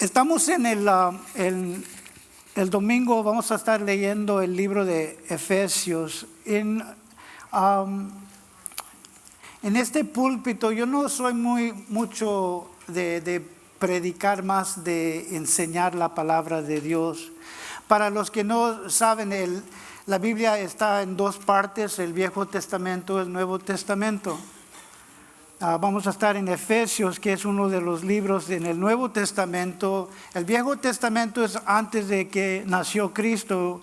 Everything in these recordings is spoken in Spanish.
Estamos en el domingo, vamos a estar leyendo el libro de Efesios. En este púlpito yo no soy mucho de predicar, más de enseñar la palabra de Dios. Para los que no saben, la Biblia está en dos partes, el Viejo Testamento y el Nuevo Testamento. Vamos a estar en Efesios, que es uno de los libros en el Nuevo Testamento. El Viejo Testamento es antes de que nació Cristo.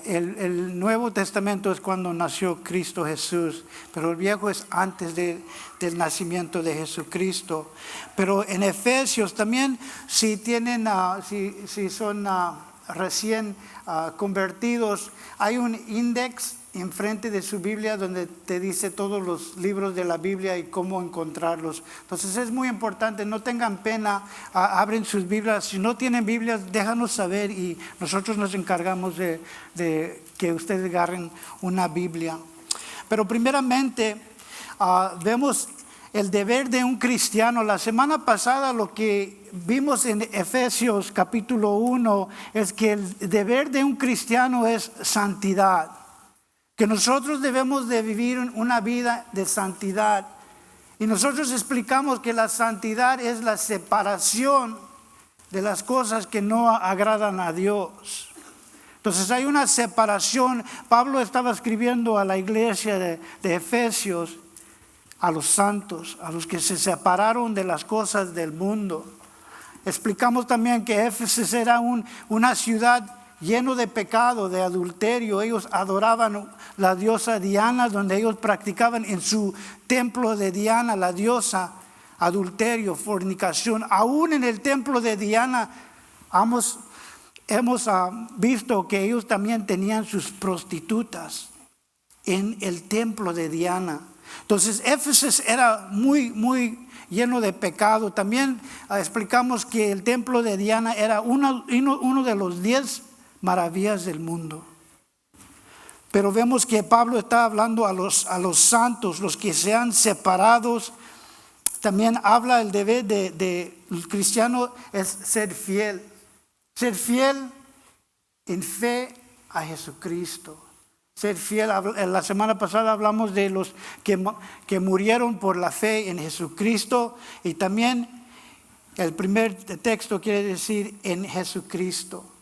El Nuevo Testamento es cuando nació Cristo Jesús, pero el Viejo es antes del nacimiento de Jesucristo. Pero en Efesios también, si son recién convertidos, hay un índice enfrente de su Biblia donde te dice todos los libros de la Biblia y cómo encontrarlos. Entonces es muy importante, no tengan pena, abren sus Biblias. Si no tienen Biblias, déjanos saber y nosotros nos encargamos de que ustedes agarren una Biblia. Pero primeramente vemos el deber de un cristiano. La semana pasada lo que vimos en Efesios capítulo 1 es que el deber de un cristiano es santidad. Que nosotros debemos de vivir una vida de santidad. Y nosotros explicamos que la santidad es la separación de las cosas que no agradan a Dios. Entonces hay una separación. Pablo estaba escribiendo a la iglesia de Efesios, a los santos, a los que se separaron de las cosas del mundo. Explicamos también que Éfeso era una ciudad lleno de pecado, de adulterio. Ellos adoraban la diosa Diana, donde ellos practicaban en su templo de Diana, la diosa, adulterio, fornicación. Aún en el templo de Diana hemos visto que ellos también tenían sus prostitutas en el templo de Diana. Entonces Éfeso era muy lleno de pecado. También explicamos que el templo de Diana era uno de los 10 maravillas del mundo. Pero vemos que Pablo está hablando a los santos, los que sean separados. También habla el deber del cristiano es ser fiel. Ser fiel en fe a Jesucristo. Ser fiel. La semana pasada hablamos de los que murieron por la fe en Jesucristo. Y también el primer texto quiere decir en Jesucristo.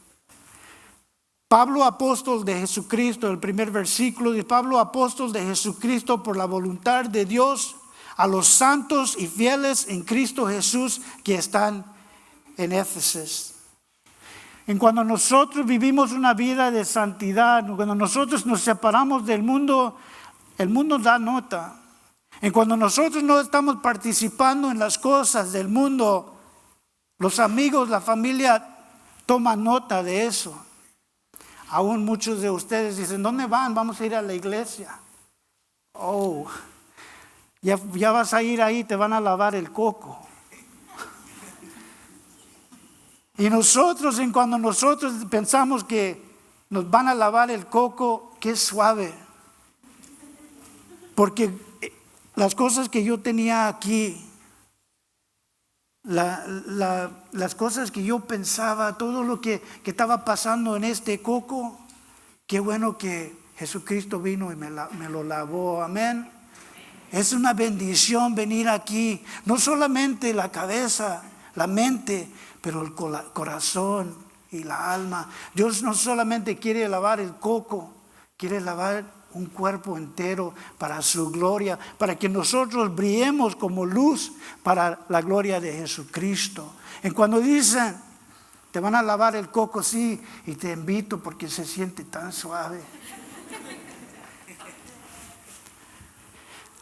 Pablo, apóstol de Jesucristo, el primer versículo de Pablo, apóstol de Jesucristo por la voluntad de Dios, a los santos y fieles en Cristo Jesús que están en Éfeso. En cuando nosotros vivimos una vida de santidad, cuando nosotros nos separamos del mundo, el mundo da nota. En cuando nosotros no estamos participando en las cosas del mundo, los amigos, la familia toman nota de eso. Aún muchos de ustedes dicen, ¿dónde van? Vamos a ir a la iglesia. Oh, ya vas a ir ahí, te van a lavar el coco. Y nosotros, cuando nosotros pensamos que nos van a lavar el coco, qué suave. Porque las cosas que yo tenía aquí, las cosas que yo pensaba, todo lo que estaba pasando en este coco, qué bueno que Jesucristo vino y me lo lavó, amén. Es una bendición venir aquí, no solamente la cabeza, la mente, pero el corazón y la alma. Dios no solamente quiere lavar el coco, quiere lavar un cuerpo entero para su gloria, para que nosotros brillemos como luz para la gloria de Jesucristo. Y cuando dicen, te van a lavar el coco, sí, y te invito porque se siente tan suave.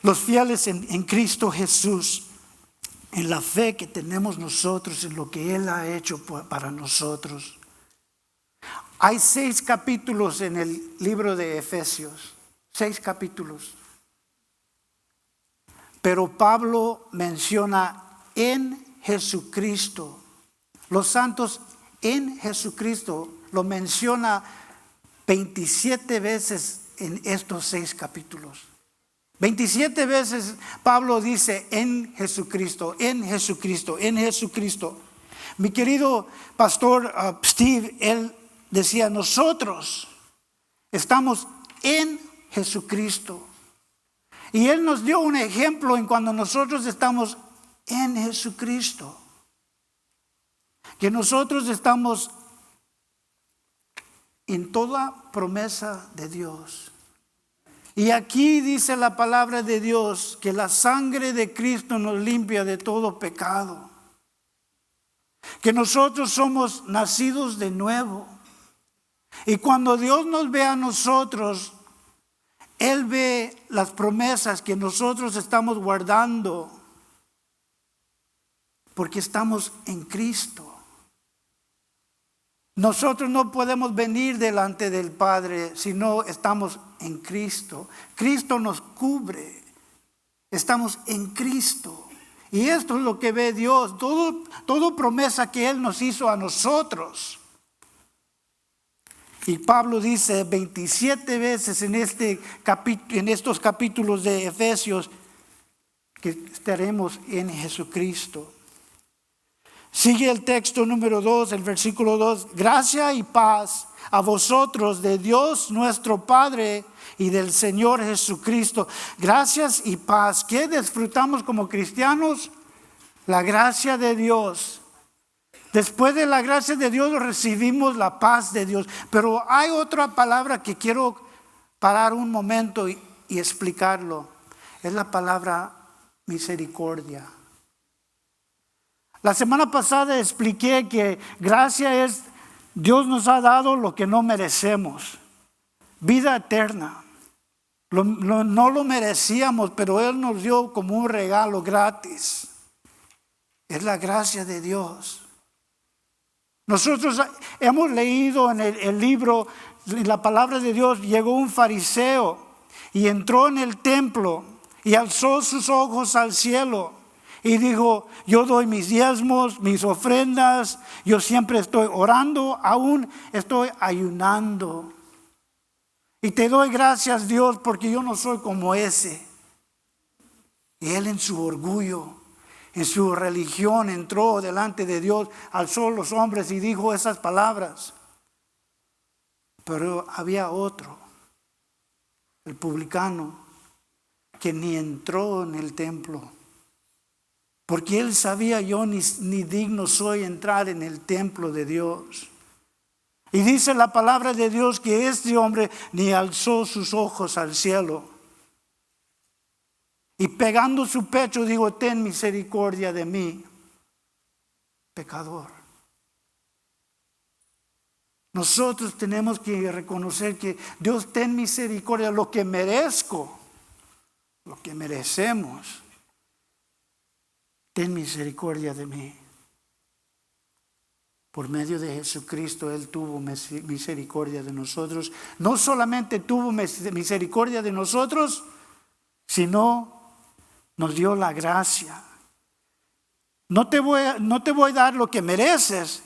Los fieles en Cristo Jesús, en la fe que tenemos nosotros, en lo que Él ha hecho para nosotros. Hay 6 capítulos en el libro de Efesios. 6 capítulos. Pero Pablo menciona en Jesucristo. Los santos en Jesucristo lo menciona 27 veces en estos 6 capítulos. 27 veces Pablo dice en Jesucristo, en Jesucristo, en Jesucristo. Mi querido pastor Steve, él decía, nosotros estamos en Jesucristo. Y él nos dio un ejemplo en cuando nosotros estamos en Jesucristo. Que nosotros estamos en toda promesa de Dios. Y aquí dice la palabra de Dios que la sangre de Cristo nos limpia de todo pecado. Que nosotros somos nacidos de nuevo. Y cuando Dios nos ve a nosotros, Él ve las promesas que nosotros estamos guardando porque estamos en Cristo. Nosotros no podemos venir delante del Padre si no estamos en Cristo. Cristo nos cubre. Estamos en Cristo. Y esto es lo que ve Dios. Todo promesa que Él nos hizo a nosotros. Y Pablo dice 27 veces en estos capítulos de Efesios que estaremos en Jesucristo. Sigue el texto número 2, el versículo 2. Gracia y paz a vosotros de Dios nuestro Padre y del Señor Jesucristo. Gracias y paz. ¿Qué disfrutamos como cristianos? La gracia de Dios. Después de la gracia de Dios recibimos la paz de Dios. Pero hay otra palabra que quiero parar un momento y explicarlo. Es la palabra misericordia. La semana pasada expliqué que gracia es, Dios nos ha dado lo que no merecemos, vida eterna. No lo merecíamos, pero Él nos dio como un regalo gratis. Es la gracia de Dios. Nosotros hemos leído en el libro, en la palabra de Dios, llegó un fariseo y entró en el templo y alzó sus ojos al cielo. Y dijo, yo doy mis diezmos, mis ofrendas, yo siempre estoy orando, aún estoy ayunando. Y te doy gracias, Dios, porque yo no soy como ese. Y él en su orgullo, en su religión, entró delante de Dios, alzó los hombros y dijo esas palabras. Pero había otro, el publicano, que ni entró en el templo. Porque él sabía, yo ni digno soy entrar en el templo de Dios. Y dice la palabra de Dios que este hombre ni alzó sus ojos al cielo. Y pegando su pecho dijo, ten misericordia de mí, pecador. Nosotros tenemos que reconocer que Dios ten misericordia, lo que merezco, lo que merecemos. Ten misericordia de mí. Por medio de Jesucristo, Él tuvo misericordia de nosotros. No solamente tuvo misericordia de nosotros, sino nos dio la gracia. No te voy a dar lo que mereces,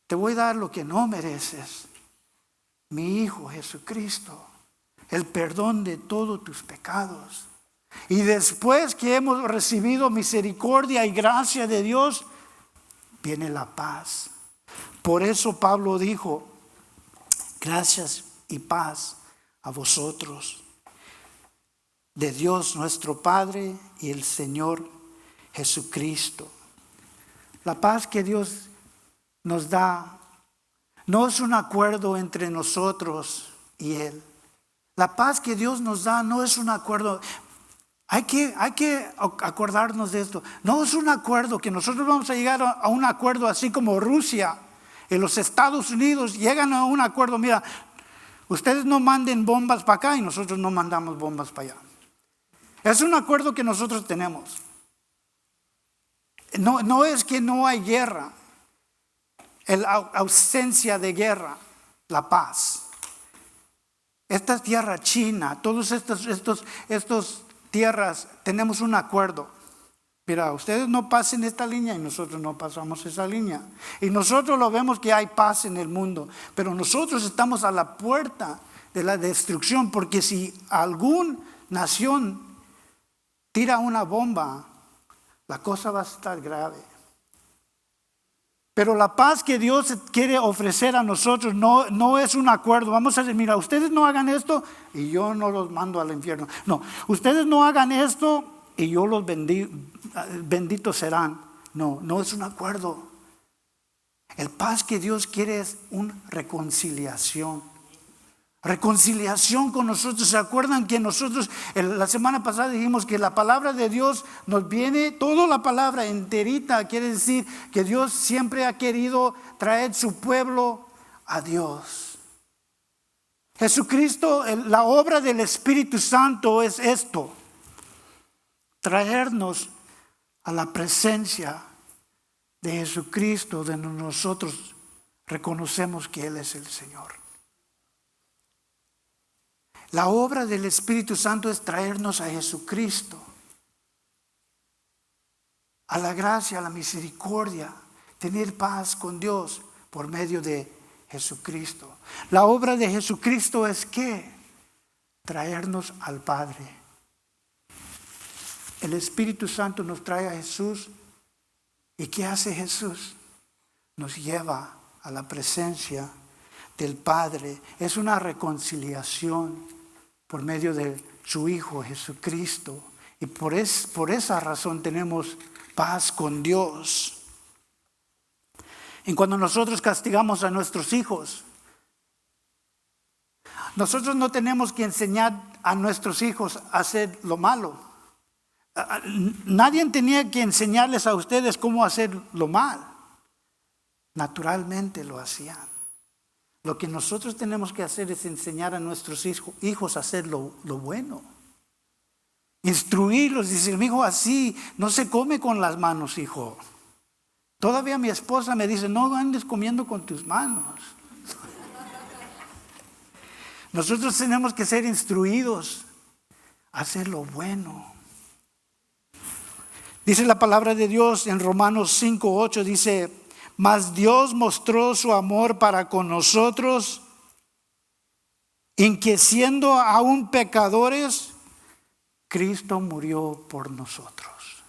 te voy a dar lo que no mereces. Mi Hijo Jesucristo, el perdón de todos tus pecados. Y después que hemos recibido misericordia y gracia de Dios, viene la paz. Por eso Pablo dijo, gracias y paz a vosotros, de Dios nuestro Padre y el Señor Jesucristo. La paz que Dios nos da no es un acuerdo entre nosotros y Él. La paz que Dios nos da no es un acuerdo. Hay que acordarnos de esto. No es un acuerdo que nosotros vamos a llegar a un acuerdo así como Rusia y los Estados Unidos llegan a un acuerdo. Mira, ustedes no manden bombas para acá y nosotros no mandamos bombas para allá. Es un acuerdo que nosotros tenemos. No es que no hay guerra. La ausencia de guerra, la paz. Esta tierra china, todos estos tierras, tenemos un acuerdo. Mira, ustedes no pasen esta línea y nosotros no pasamos esa línea. Y nosotros lo vemos que hay paz en el mundo, pero nosotros estamos a la puerta de la destrucción, porque si alguna nación tira una bomba, la cosa va a estar grave. Pero la paz que Dios quiere ofrecer a nosotros no es un acuerdo. Vamos a decir, mira, ustedes no hagan esto y yo no los mando al infierno. No, ustedes no hagan esto y yo los benditos serán. No es un acuerdo. El paz que Dios quiere es una reconciliación. Reconciliación con nosotros. ¿Se acuerdan que nosotros la semana pasada dijimos que la palabra de Dios nos viene, toda la palabra enterita? Quiere decir que Dios siempre ha querido traer su pueblo a Dios. Jesucristo, la obra del Espíritu Santo es esto: traernos a la presencia de Jesucristo, donde nosotros reconocemos que Él es el Señor. La obra del Espíritu Santo es traernos a Jesucristo, a la gracia, a la misericordia, tener paz con Dios por medio de Jesucristo. La obra de Jesucristo es ¿qué? Traernos al Padre. El Espíritu Santo nos trae a Jesús. ¿Y qué hace Jesús? Nos lleva a la presencia del Padre. Es una reconciliación por medio de su Hijo Jesucristo. Y por esa razón tenemos paz con Dios. Y cuando nosotros castigamos a nuestros hijos, nosotros no tenemos que enseñar a nuestros hijos a hacer lo malo. Nadie tenía que enseñarles a ustedes cómo hacer lo mal. Naturalmente lo hacían. Lo que nosotros tenemos que hacer es enseñar a nuestros hijos a hacer lo bueno. Instruirlos, decir, mi hijo, así no se come con las manos, hijo. Todavía mi esposa me dice, no andes comiendo con tus manos. Nosotros tenemos que ser instruidos a hacer lo bueno. Dice la palabra de Dios en Romanos 5:8, dice, mas Dios mostró su amor para con nosotros en que siendo aún pecadores, Cristo murió por nosotros.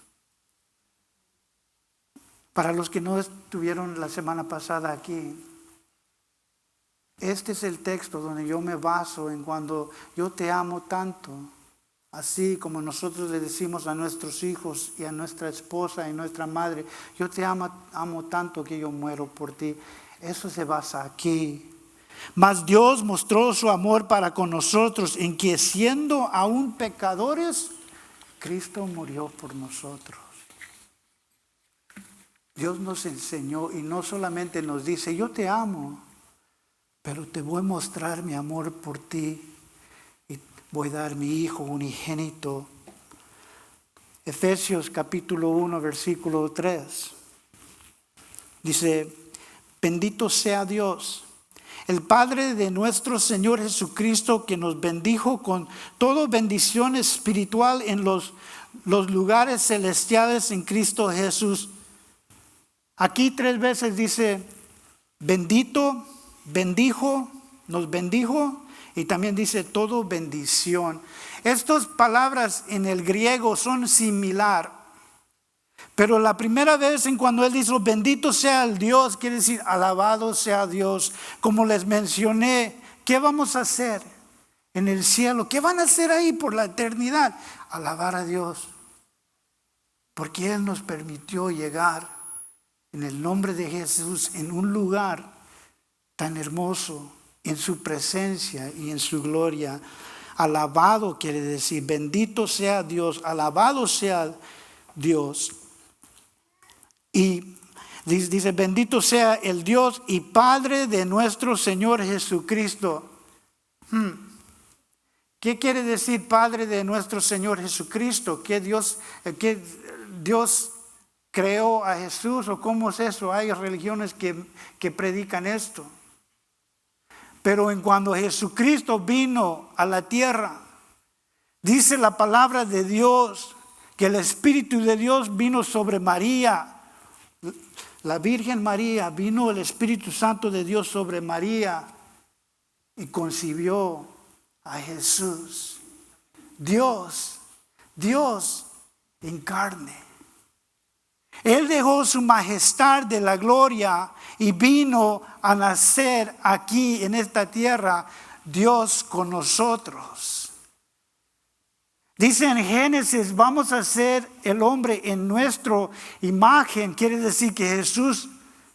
Para los que no estuvieron la semana pasada aquí, este es el texto donde yo me baso en cuando yo te amo tanto, así como nosotros le decimos a nuestros hijos y a nuestra esposa y nuestra madre, yo te amo tanto que yo muero por ti. Eso se basa aquí. Mas Dios mostró su amor para con nosotros en que siendo aún pecadores, Cristo murió por nosotros. Dios nos enseñó y no solamente nos dice, yo te amo, pero te voy a mostrar mi amor por ti. Voy a dar mi Hijo unigénito. Efesios capítulo 1, versículo 3. Dice, bendito sea Dios, el Padre de nuestro Señor Jesucristo, que nos bendijo con toda bendición espiritual en los lugares celestiales en Cristo Jesús. Aquí 3 veces dice, bendito, bendijo, nos bendijo. Y también dice todo bendición. Estas palabras en el griego son similar. Pero la primera vez en cuando él dice bendito sea el Dios, quiere decir alabado sea Dios. Como les mencioné, ¿qué vamos a hacer en el cielo? ¿Qué van a hacer ahí por la eternidad? Alabar a Dios. Porque Él nos permitió llegar en el nombre de Jesús en un lugar tan hermoso, en su presencia y en su gloria. Alabado quiere decir, bendito sea Dios, alabado sea Dios. Y dice, bendito sea el Dios y Padre de nuestro Señor Jesucristo. ¿Qué quiere decir Padre de nuestro Señor Jesucristo? ¿Que Dios creó a Jesús o cómo es eso? Hay religiones que predican esto. Pero en cuando Jesucristo vino a la tierra, dice la palabra de Dios que el Espíritu de Dios vino sobre María. La Virgen María, vino el Espíritu Santo de Dios sobre María y concibió a Jesús. Dios en carne. Él dejó su majestad de la gloria y vino a nacer aquí en esta tierra, Dios con nosotros. Dice en Génesis, vamos a hacer el hombre en nuestra imagen. Quiere decir que Jesús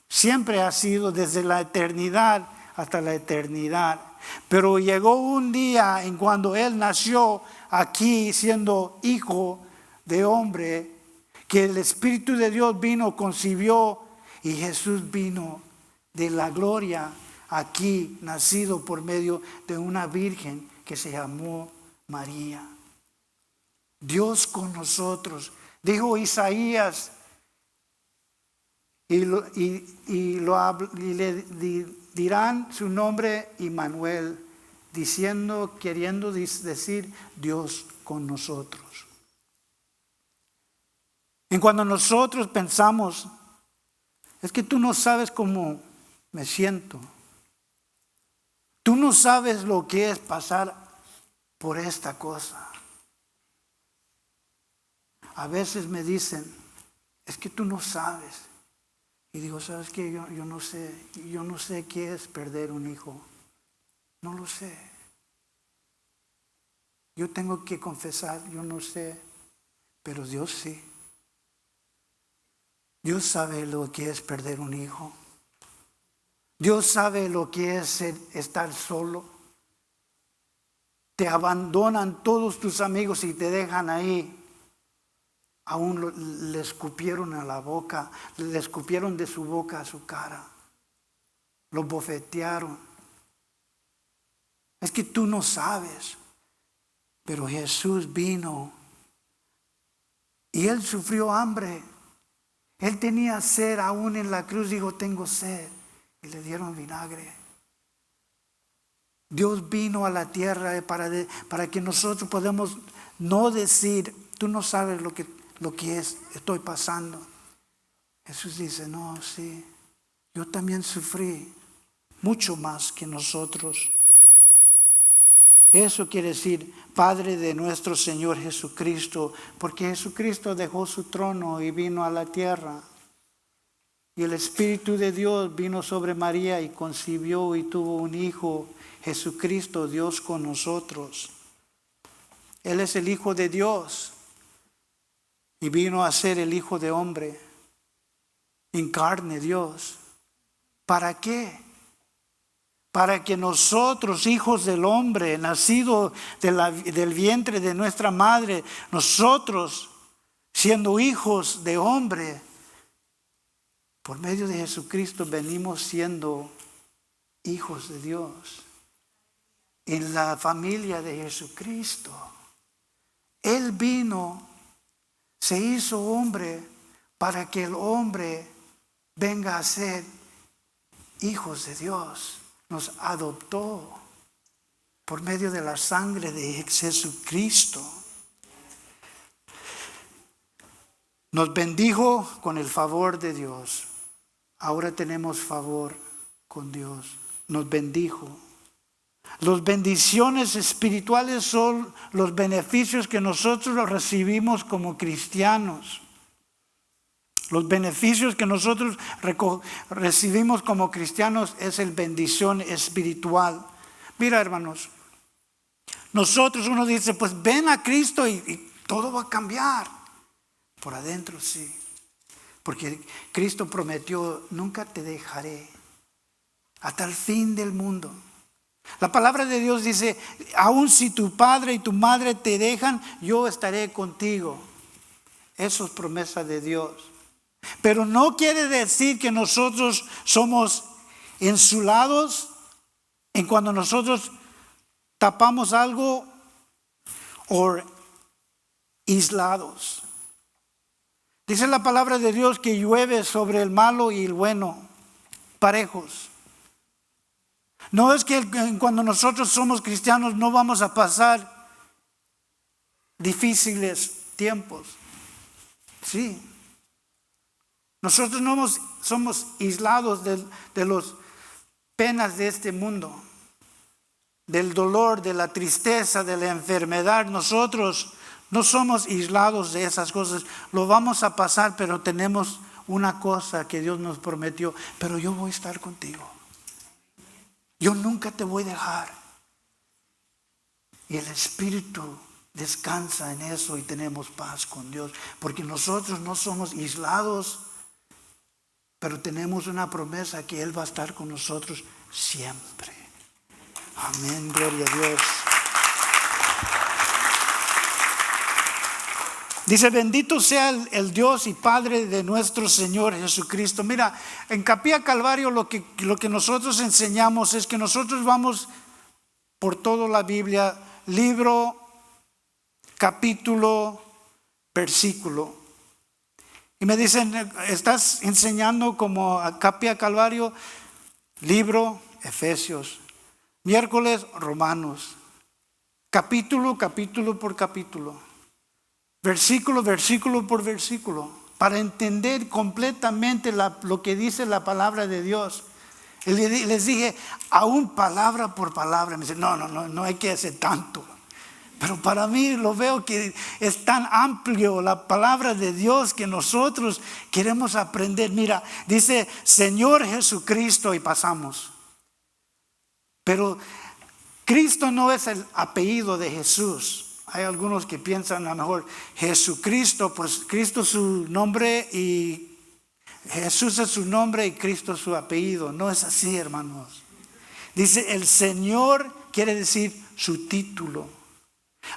siempre ha sido desde la eternidad hasta la eternidad. Pero llegó un día en cuando Él nació aquí siendo hijo de hombre, que el Espíritu de Dios vino, concibió y Jesús vino de la gloria aquí, nacido por medio de una virgen que se llamó María. Dios con nosotros. Dijo Isaías y le dirán su nombre Immanuel, queriendo decir Dios con nosotros. En cuando nosotros pensamos, es que tú no sabes cómo me siento. Tú no sabes lo que es pasar por esta cosa. A veces me dicen, es que tú no sabes. Y digo, ¿sabes qué? Yo no sé qué es perder un hijo. No lo sé. Yo tengo que confesar, yo no sé, pero Dios sí. Dios sabe lo que es perder un hijo. Dios sabe lo que es estar solo. Te abandonan todos tus amigos y te dejan ahí. Aún le escupieron a la boca, le escupieron de su boca a su cara. Lo bofetearon. Es que tú no sabes. Pero Jesús vino y Él sufrió hambre. Él tenía sed aún en la cruz, dijo, tengo sed. Y le dieron vinagre. Dios vino a la tierra para que nosotros podamos no decir, tú no sabes lo que estoy pasando. Jesús dice, no, sí, yo también sufrí mucho más que nosotros. Eso quiere decir Padre de nuestro Señor Jesucristo, porque Jesucristo dejó su trono y vino a la tierra. Y el Espíritu de Dios vino sobre María y concibió y tuvo un hijo, Jesucristo, Dios con nosotros. Él es el Hijo de Dios y vino a ser el Hijo de hombre, en carne Dios. ¿Para qué? Para que nosotros, hijos del hombre, nacidos del vientre de nuestra madre, nosotros, siendo hijos de hombre, por medio de Jesucristo venimos siendo hijos de Dios. En la familia de Jesucristo. Él vino, se hizo hombre para que el hombre venga a ser hijos de Dios. Nos adoptó por medio de la sangre de Jesucristo. Nos bendijo con el favor de Dios. Ahora tenemos favor con Dios. Nos bendijo. Las bendiciones espirituales son los beneficios que nosotros recibimos como cristianos. Los beneficios que nosotros recibimos como cristianos es la bendición espiritual. Mira, hermanos, nosotros uno dice, pues ven a Cristo y todo va a cambiar. Por adentro sí, porque Cristo prometió, nunca te dejaré hasta el fin del mundo. La palabra de Dios dice, aun si tu padre y tu madre te dejan, yo estaré contigo. Eso es promesa de Dios. Pero no quiere decir que nosotros somos insulados en cuando nosotros tapamos algo o aislados. Dice la palabra de Dios que llueve sobre el malo y el bueno, parejos. No es que cuando nosotros somos cristianos no vamos a pasar difíciles tiempos. Sí. Nosotros no somos aislados de las penas de este mundo, del dolor, de la tristeza, de la enfermedad. Nosotros No somos aislados de esas cosas. Lo vamos a pasar, pero tenemos una cosa que Dios nos prometió. Pero yo voy a estar contigo. Yo nunca te voy a dejar. Y el Espíritu descansa en eso y tenemos paz con Dios. Porque nosotros no somos aislados, pero tenemos una promesa que Él va a estar con nosotros siempre. Amén, gloria a Dios. Dice, bendito sea el Dios y Padre de nuestro Señor Jesucristo. Mira, en Capilla Calvario lo que nosotros enseñamos es que nosotros vamos por toda la Biblia, libro, capítulo, versículo. Y me dicen, ¿estás enseñando como a Capilla Calvario? Libro, Efesios. Miércoles, Romanos. Capítulo por capítulo. Versículo por versículo, para entender completamente lo que dice la palabra de Dios. Y les dije, aún palabra por palabra. Me dice, no hay que hacer tanto. Pero para mí lo veo que es tan amplio la palabra de Dios que nosotros queremos aprender. Mira, dice Señor Jesucristo y pasamos. Pero Cristo no es el apellido de Jesús. Hay algunos que piensan a lo mejor Jesucristo, pues Cristo es su nombre y Jesús es su nombre y Cristo es su apellido. No es así, hermanos. Dice el Señor quiere decir su título.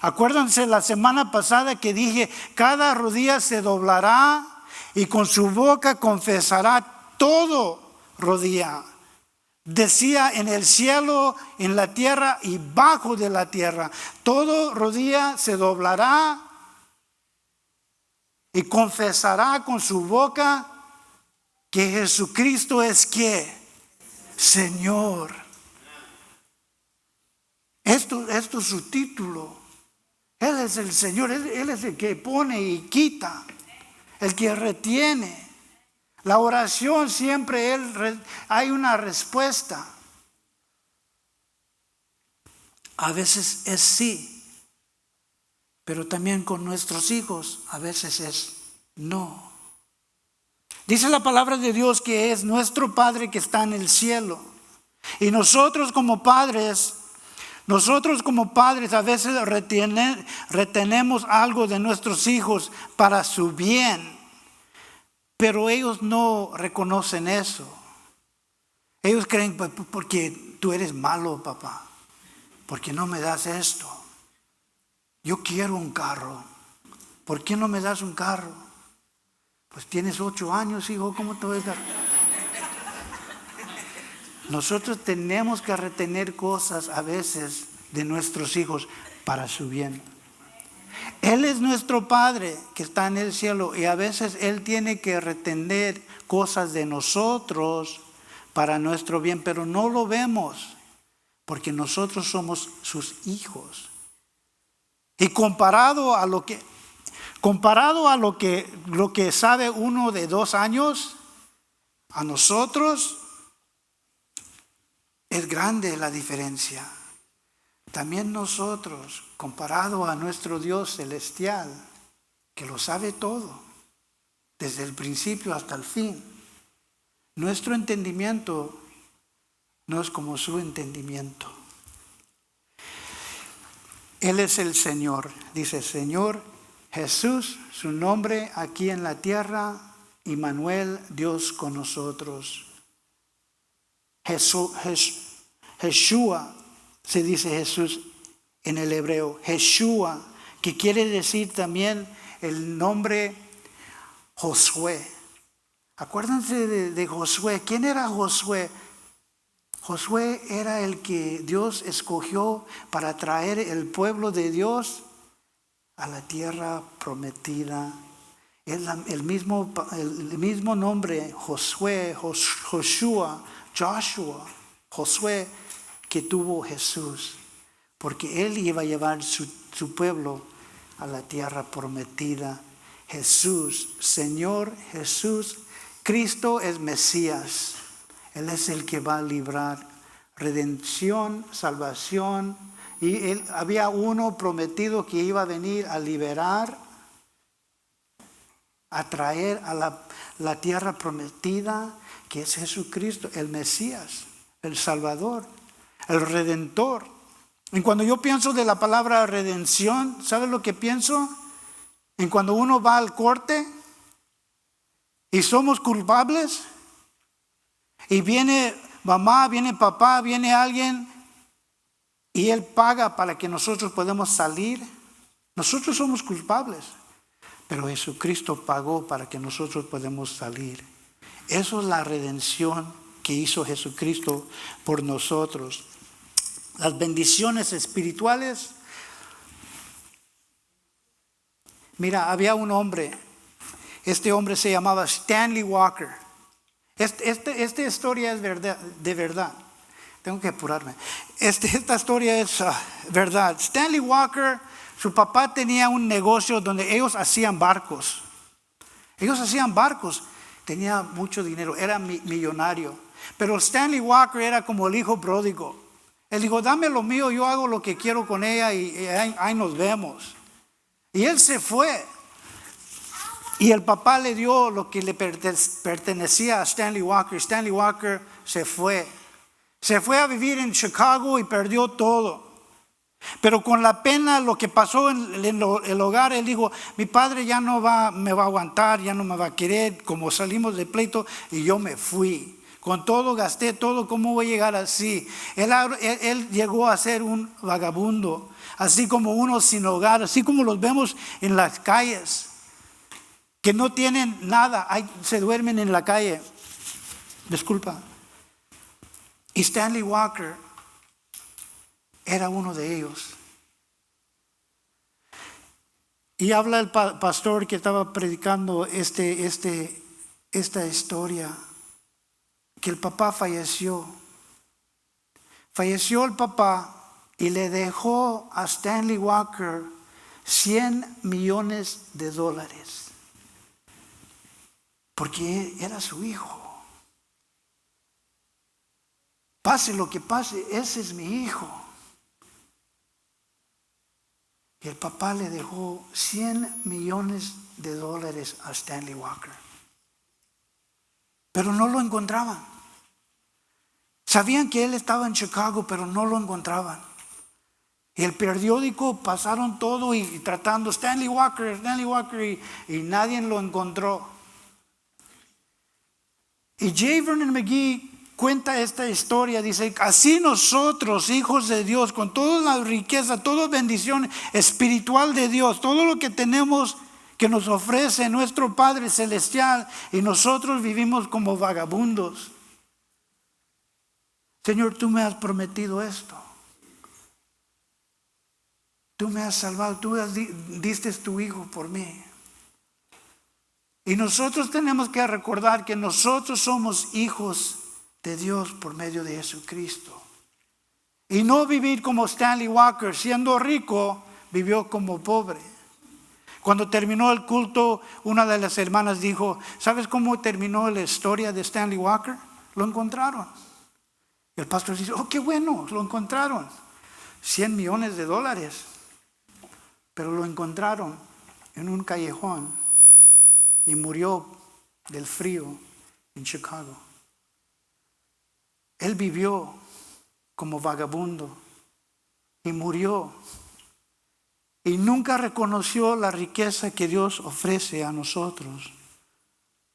Acuérdense la semana pasada que dije, cada rodilla se doblará y con su boca confesará todo rodilla. Decía en el cielo, en la tierra y bajo de la tierra. Todo rodilla se doblará y confesará con su boca que Jesucristo es ¿qué? Señor. Esto es su título. Él es el Señor, Él es el que pone y quita, el que retiene. La oración siempre hay una respuesta. A veces es sí, pero también con nuestros hijos a veces es no. Dice la palabra de Dios que es nuestro Padre que está en el cielo. Y nosotros como padres a veces retenemos algo de nuestros hijos para su bien. Pero ellos no reconocen eso. Ellos creen, porque tú eres malo, papá. ¿Por qué no me das esto? Yo quiero un carro. ¿Por qué no me das un carro? Pues tienes 8 años, hijo, ¿cómo te voy a dar? Nosotros tenemos que retener cosas a veces de nuestros hijos para su bien. Él es nuestro Padre que está en el cielo y a veces Él tiene que retener cosas de nosotros para nuestro bien, pero no lo vemos porque nosotros somos sus hijos. Y comparado a lo que sabe uno de 2 años, a nosotros es grande la diferencia. También nosotros, comparado a nuestro Dios celestial, que lo sabe todo, desde el principio hasta el fin, nuestro entendimiento no es como su entendimiento. Él es el Señor, dice Señor Jesús, su nombre aquí en la tierra, Immanuel, Dios con nosotros. Yeshua, se dice Jesús en el hebreo, Yeshua, que quiere decir también el nombre Josué. Acuérdense de Josué. ¿Quién era Josué? Josué era el que Dios escogió para traer el pueblo de Dios a la tierra prometida. Es el mismo nombre, Josué, Joshua, Josué, que tuvo Jesús, porque Él iba a llevar su pueblo a la tierra prometida. Jesús, Señor Jesús, Cristo es Mesías. Él es el que va a librar redención, salvación y había uno prometido que iba a venir a liberar, a traer a la tierra prometida, que es Jesucristo, el Mesías, el Salvador, el Redentor. Y cuando yo pienso de la palabra redención, ¿sabes lo que pienso? En cuando uno va al corte y somos culpables y viene mamá, viene papá, viene alguien y él paga para que nosotros podamos salir. Nosotros somos culpables, pero Jesucristo pagó para que nosotros podamos salir. Eso es la redención que hizo Jesucristo por nosotros. Las bendiciones espirituales. Mira, había un hombre. Este hombre se llamaba Stanley Walker. Esta historia es verdad, de verdad. Tengo que apurarme. Esta historia es verdad. Stanley Walker, su papá tenía un negocio donde ellos hacían barcos. Tenía mucho dinero, era millonario. Pero Stanley Walker era como el hijo pródigo. Él dijo, dame lo mío, yo hago lo que quiero con ella y ahí nos vemos. Y él se fue. Y el papá le dio lo que le pertenecía a Stanley Walker. Stanley Walker se fue. Se fue a vivir en Chicago y perdió todo. Pero con la pena, lo que pasó en el hogar, él dijo, mi padre ya no me va a aguantar, ya no me va a querer, como salimos de pleito y yo me fui. Con todo gasté todo, ¿cómo voy a llegar así? Él llegó a ser un vagabundo, así como uno sin hogar, así como los vemos en las calles, que no tienen nada, se duermen en la calle. Disculpa. Y Stanley Walker era uno de ellos. Y habla el pastor que estaba predicando esta historia, que el papá falleció. Falleció el papá y le dejó a Stanley Walker $100 millones. Porque era su hijo. Pase lo que pase, ese es mi hijo. Y el papá le dejó $100 millones a Stanley Walker. Pero no lo encontraban. Sabían que él estaba en Chicago, pero no lo encontraban. Y el periódico pasaron todo y tratando Stanley Walker, y nadie lo encontró. Y J. Vernon McGee cuenta esta historia, dice, así nosotros, hijos de Dios, con toda la riqueza, toda bendición espiritual de Dios, todo lo que tenemos que nos ofrece nuestro Padre Celestial, y nosotros vivimos como vagabundos. Señor, tú me has prometido esto. Tú me has salvado, tú diste tu Hijo por mí. Y nosotros tenemos que recordar que nosotros somos hijos de Dios por medio de Jesucristo. Y no vivir como Stanley Walker, siendo rico, vivió como pobre. Cuando terminó el culto, una de las hermanas dijo, ¿sabes cómo terminó la historia de Stanley Walker? Lo encontraron. Y el pastor dice, oh, qué bueno, lo encontraron. $100 millones. Pero lo encontraron en un callejón y murió del frío en Chicago. Él vivió como vagabundo y murió. Y nunca reconoció la riqueza que Dios ofrece a nosotros.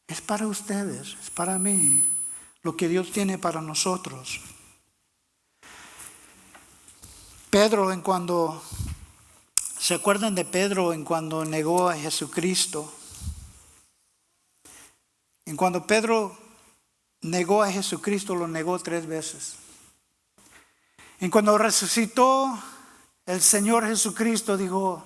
Es para ustedes, es para mí, lo que Dios tiene para nosotros. Pedro, ¿se acuerdan de Pedro en cuando negó a Jesucristo? En cuando Pedro negó a Jesucristo, lo negó 3 veces. Y cuando resucitó el Señor Jesucristo, dijo,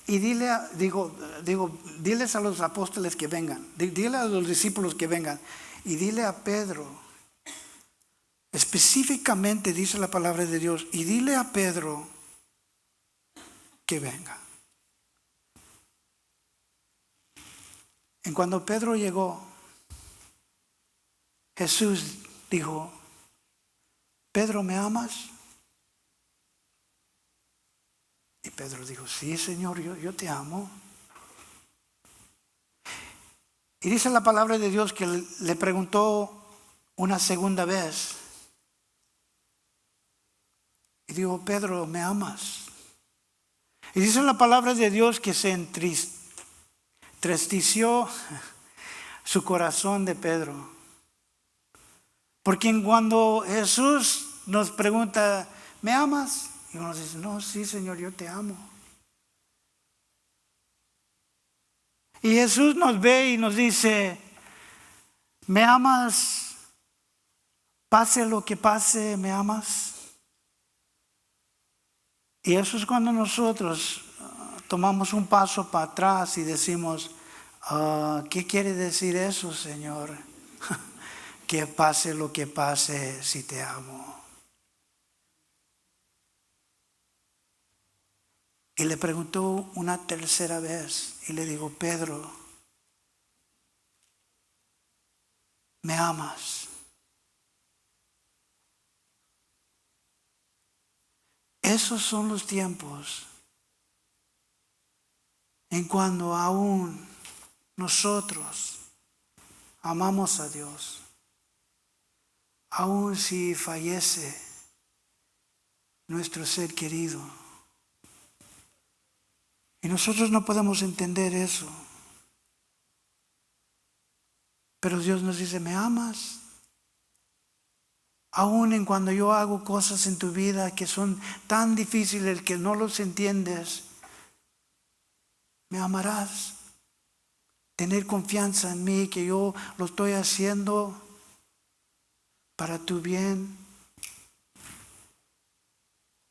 y diles a los apóstoles que vengan, dile a los discípulos que vengan, y dile a Pedro, específicamente dice la palabra de Dios, y dile a Pedro que venga. Y cuando Pedro llegó, Jesús dijo, Pedro, ¿me amas? Pedro dijo, sí, Señor, yo te amo. Y dice la palabra de Dios que le preguntó una segunda vez. Y dijo, Pedro, ¿me amas? Y dice la palabra de Dios que se entristeció su corazón de Pedro. Porque cuando Jesús nos pregunta, ¿me amas? Y uno dice, no, sí, Señor, yo te amo. Y Jesús nos ve y nos dice, ¿me amas? Pase lo que pase, ¿me amas? Y eso es cuando nosotros tomamos un paso para atrás y decimos, ¿qué quiere decir eso, Señor? Que pase lo que pase, si te amo. Y le preguntó una tercera vez y le dijo, Pedro, ¿me amas? Esos son los tiempos en cuando aún nosotros amamos a Dios, aún si fallece nuestro ser querido. Y nosotros no podemos entender eso. Pero Dios nos dice, ¿me amas? Aún en cuando yo hago cosas en tu vida que son tan difíciles que no los entiendes, me amarás. Tener confianza en mí que yo lo estoy haciendo para tu bien.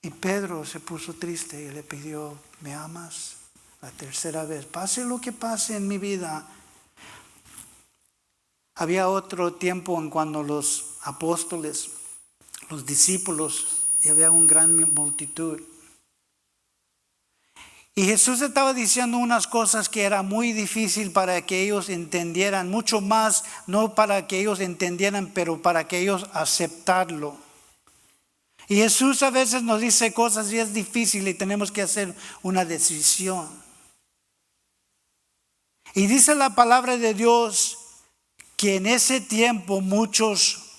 Y Pedro se puso triste y le pidió, ¿me amas? La tercera vez, pase lo que pase en mi vida. Había otro tiempo en cuando los apóstoles, los discípulos, y había una gran multitud. Y Jesús estaba diciendo unas cosas que era muy difícil para que ellos entendieran, mucho más, no para que ellos entendieran, pero para que ellos aceptarlo. Y Jesús a veces nos dice cosas y es difícil y tenemos que hacer una decisión. Y dice la palabra de Dios que en ese tiempo muchos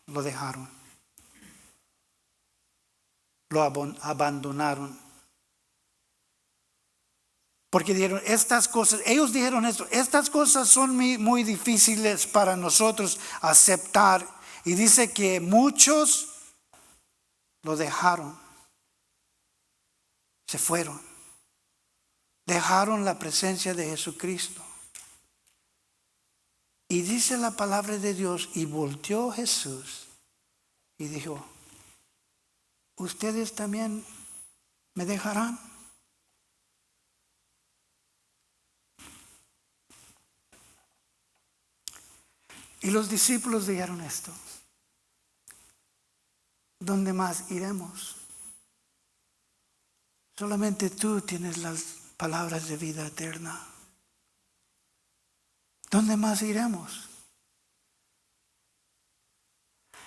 lo dejaron, lo abandonaron. Porque dijeron estas cosas, ellos dijeron esto, estas cosas son muy difíciles para nosotros aceptar. Y dice que muchos lo dejaron, se fueron, dejaron la presencia de Jesucristo. Y dice la palabra de Dios, y volteó Jesús y dijo, ¿ustedes también me dejarán? Y los discípulos dijeron esto, ¿dónde más iremos? Solamente tú tienes las palabras de vida eterna. ¿Dónde más iremos?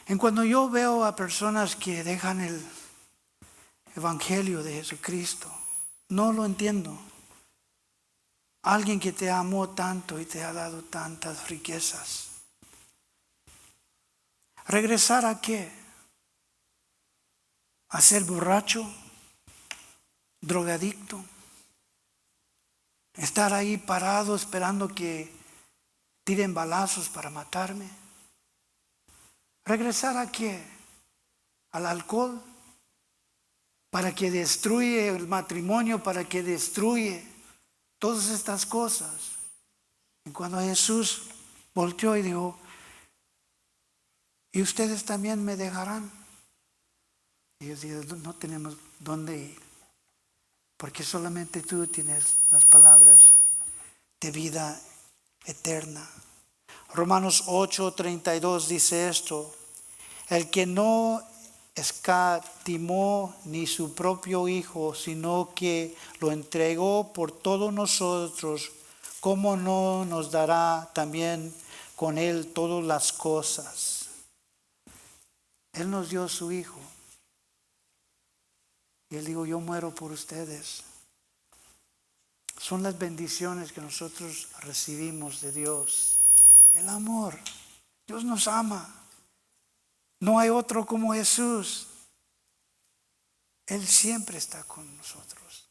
En cuando yo veo a personas que dejan el Evangelio de Jesucristo, no lo entiendo. Alguien que te amó tanto y te ha dado tantas riquezas. ¿Regresar a qué? ¿A ser borracho? ¿Drogadicto? ¿Estar ahí parado esperando que tiren balazos para matarme? ¿Regresar a qué? ¿Al alcohol? Para que destruye el matrimonio, para que destruye todas estas cosas. Y cuando Jesús volteó y dijo, ¿y ustedes también me dejarán? Y ellos dijeron, no tenemos dónde ir, porque solamente tú tienes las palabras de vida eterna. Romanos 8:32 dice esto, el que no escatimó ni su propio Hijo, sino que lo entregó por todos nosotros, ¿cómo no nos dará también con Él todas las cosas? Él nos dio su Hijo. Y Él dijo, yo muero por ustedes. Son las bendiciones que nosotros recibimos de Dios. El amor. Dios nos ama. No hay otro como Jesús. Él siempre está con nosotros.